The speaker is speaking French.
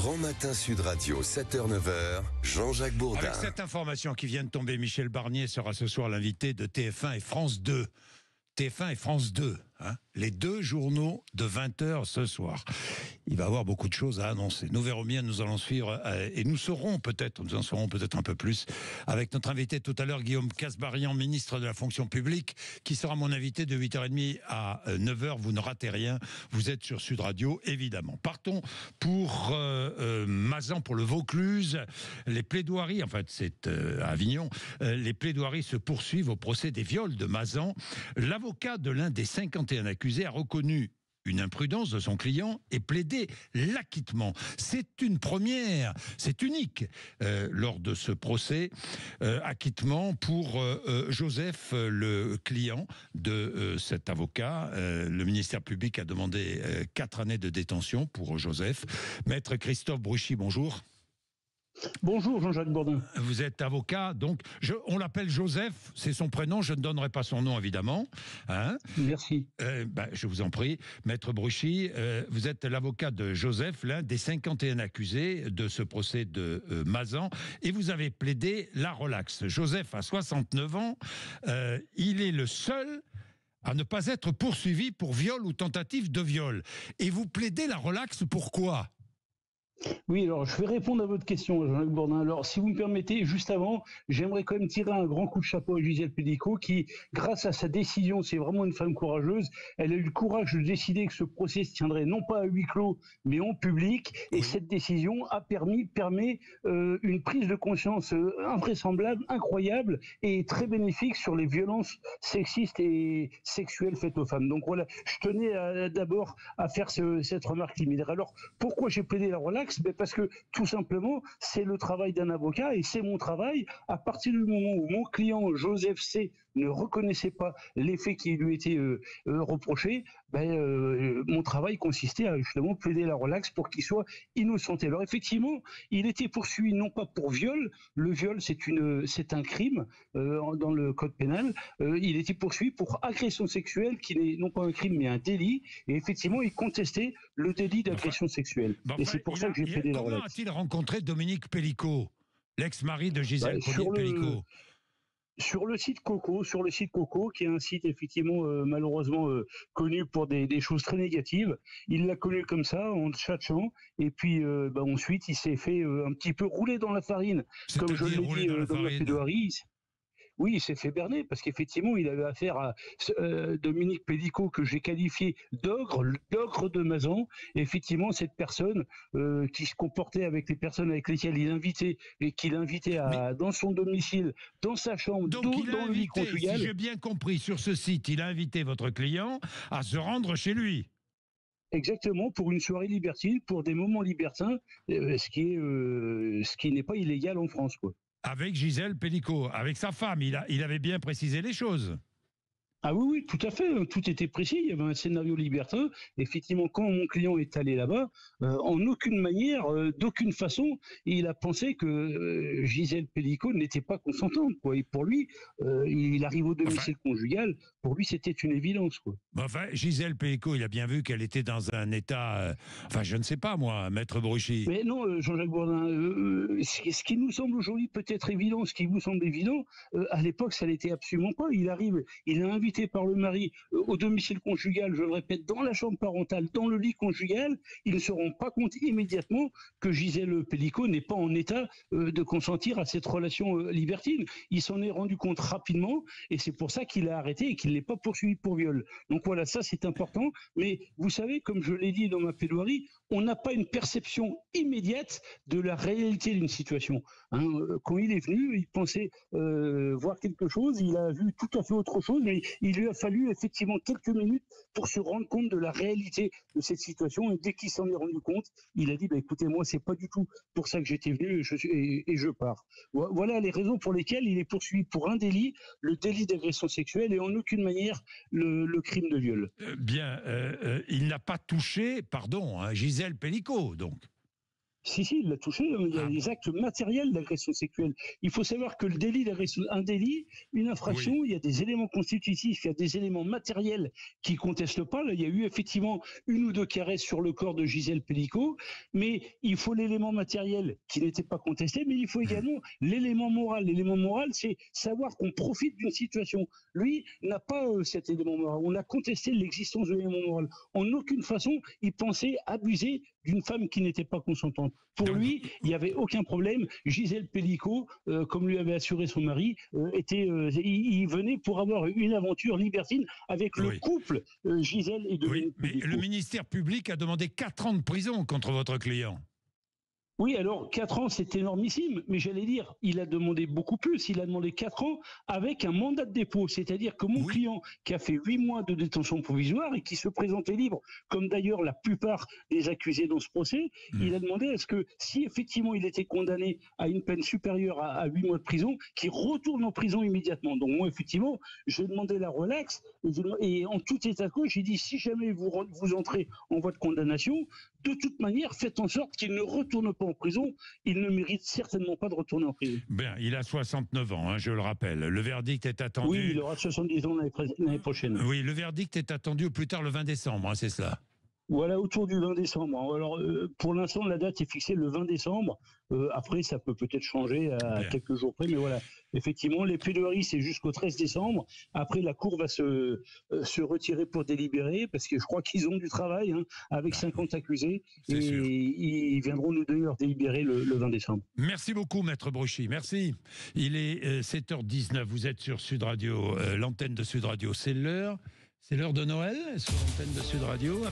Grand Matin Sud Radio, 7h-9h, Jean-Jacques Bourdin. Avec cette information qui vient de tomber, Michel Barnier sera ce soir l'invité de TF1 et France 2. TF1 et France 2, les deux journaux de 20h ce soir. Il va y avoir beaucoup de choses à annoncer. Nous verrons bien, nous allons suivre et nous en saurons peut-être un peu plus avec notre invité tout à l'heure, Guillaume Kasbarian, ministre de la fonction publique, qui sera mon invité de 8h30 à 9h. Vous ne ratez rien, vous êtes sur Sud Radio, évidemment. Partons pour Mazan, pour le Vaucluse. Les plaidoiries, en fait c'est à Avignon, les plaidoiries se poursuivent au procès des viols de Mazan. L'avocat de l'un des 51 accusés a reconnu une imprudence de son client et plaidé l'acquittement. C'est une première, c'est unique lors de ce procès. Acquittement pour Joseph, le client de cet avocat. Le ministère public a demandé 4 années de détention pour Joseph. Maître Christophe Bruchy, bonjour. Bonjour Jean-Jacques Bourdin. Vous êtes avocat, donc on l'appelle Joseph, c'est son prénom, je ne donnerai pas son nom évidemment. Merci. Je vous en prie. Maître Bruchy, vous êtes l'avocat de Joseph, l'un des 51 accusés de ce procès de Mazan, et vous avez plaidé la relaxe. Joseph a 69 ans, il est le seul à ne pas être poursuivi pour viol ou tentative de viol. Et vous plaidez la relaxe, pourquoi ? Oui, alors je vais répondre à votre question, Jean-Jacques Bourdin. Alors, si vous me permettez, juste avant, j'aimerais quand même tirer un grand coup de chapeau à Gisèle Pélicot, qui, grâce à sa décision, c'est vraiment une femme courageuse, elle a eu le courage de décider que ce procès se tiendrait non pas à huis clos, mais en public, et cette décision permet une prise de conscience invraisemblable, incroyable, et très bénéfique sur les violences sexistes et sexuelles faites aux femmes. Donc voilà, je tenais d'abord à faire cette remarque liminaire. Alors, pourquoi j'ai plaidé la relaxe ? Parce que tout simplement, c'est le travail d'un avocat et c'est mon travail. À partir du moment où mon client Joseph C ne reconnaissait pas les faits qui lui étaient reprochés, mon travail consistait à justement plaider la relaxe pour qu'il soit innocenté. Alors effectivement, il était poursuivi non pas pour viol, le viol c'est un crime dans le code pénal, il était poursuivi pour agression sexuelle qui n'est non pas un crime mais un délit, et effectivement il contestait le délit d'agression sexuelle. Et c'est pour ça que j'ai plaidé la relaxe. Comment a-t-il rencontré Dominique Pélicot, l'ex-mari de Gisèle Pélicot ? Sur le site Coco, qui est un site effectivement malheureusement connu pour des choses très négatives. Il l'a connu comme ça, en tchatchant, et puis ensuite il s'est fait un petit peu rouler dans la farine, comme je l'ai dit dans ma plaidoirie. Oui, il s'est fait berner, parce qu'effectivement, il avait affaire à Dominique Pélicot, que j'ai qualifié d'ogre de Mazan. Et effectivement, cette personne qui se comportait avec les personnes avec lesquelles il invitait, et qu'il invitait dans son domicile, dans sa chambre, dans le lit conjugal. Si j'ai bien compris, sur ce site, il a invité votre client à se rendre chez lui. Exactement, pour une soirée libertine, pour des moments libertins, ce qui n'est pas illégal en France, quoi. Avec Gisèle Pélicot, avec sa femme, il avait bien précisé les choses. Ah oui, tout à fait, tout était précis, il y avait un scénario libertin. Effectivement, quand mon client est allé là-bas, en aucune manière, d'aucune façon, il a pensé que Gisèle Pélicot n'était pas consentante, quoi. Et pour lui, il arrive au domicile conjugal, pour lui c'était une évidence, quoi. Gisèle Pélicot, il a bien vu qu'elle était dans un état, je ne sais pas moi, Maître Bruchy. Mais non, Jean-Jacques Bourdin, ce qui nous semble aujourd'hui peut-être évident, ce qui vous semble évident, à l'époque ça l'était absolument pas. Il arrive, il est invité par le mari au domicile conjugal, je le répète, dans la chambre parentale, dans le lit conjugal. Ils ne se rendent pas compte immédiatement que Gisèle Pélicot n'est pas en état de consentir à cette relation libertine. Il s'en est rendu compte rapidement, et c'est pour ça qu'il a arrêté et qu'il n'est pas poursuivi pour viol. Donc voilà, ça c'est important. Mais vous savez, comme je l'ai dit dans ma plaidoirie, on n'a pas une perception immédiate de la réalité d'une situation. Quand il est venu, il pensait voir quelque chose, il a vu tout à fait autre chose, mais il lui a fallu effectivement quelques minutes pour se rendre compte de la réalité de cette situation. Et dès qu'il s'en est rendu compte, il a dit écoutez, moi c'est pas du tout pour ça que j'étais venu, et je pars. Voilà les raisons pour lesquelles il est poursuivi pour un délit, le délit d'agression sexuelle, et en aucune manière le crime de viol. Il n'a pas touché, Gisèle Pélicot, donc. Si, il l'a touché. Il y a des actes matériels d'agression sexuelle. Il faut savoir que le délit d'agression, un délit, une infraction, Oui. il y a des éléments constitutifs, il y a des éléments matériels qui contestent pas. Là, il y a eu effectivement une ou deux caresses sur le corps de Gisèle Pellicot, mais il faut l'élément matériel qui n'était pas contesté, mais il faut également l'élément moral. L'élément moral, c'est savoir qu'on profite d'une situation. Lui n'a pas cet élément moral. On a contesté l'existence de l'élément moral. En aucune façon, il pensait abuser d'une femme qui n'était pas consentante. Pour Donc, lui, il n'y avait aucun problème. Gisèle Pellicot, comme lui avait assuré son mari, il venait pour avoir une aventure libertine avec le oui. couple Gisèle et Oui, Dominique mais Pellicot. le ministère public a demandé 4 ans de prison contre votre client. Oui, alors 4 ans, c'est énormissime, mais j'allais dire, il a demandé beaucoup plus. Il a demandé 4 ans avec un mandat de dépôt. C'est-à-dire que mon Oui. client, qui a fait 8 mois de détention provisoire et qui se présentait libre, comme d'ailleurs la plupart des accusés dans ce procès, il a demandé à ce que, si effectivement il était condamné à une peine supérieure à 8 mois de prison, qu'il retourne en prison immédiatement. Donc moi, effectivement, j'ai demandé la relaxe et en tout état de cause, j'ai dit, si jamais vous entrez en voie de condamnation, de toute manière, faites en sorte qu'il ne retourne pas en prison. Il ne mérite certainement pas de retourner en prison. Bien, il a 69 ans, hein, je le rappelle. Le verdict est attendu. Oui, il aura 70 ans l'année prochaine. Oui, le verdict est attendu au plus tard le 20 décembre, hein, c'est ça. Voilà, autour du 20 décembre. Alors, pour l'instant, la date est fixée le 20 décembre. Après, ça peut peut-être changer à Bien. quelques jours près, mais voilà. Effectivement, les plaidoiries, c'est jusqu'au 13 décembre. Après, la Cour va se retirer pour délibérer, parce que je crois qu'ils ont du travail, hein, avec 50 accusés, C'est et sûr. ils viendront nous donner leur délibéré le 20 décembre. Merci beaucoup, Maître Bruchy. Merci. Il est 7h19. Vous êtes sur Sud Radio, l'antenne de Sud Radio. C'est l'heure de Noël sur l'antenne de Sud Radio.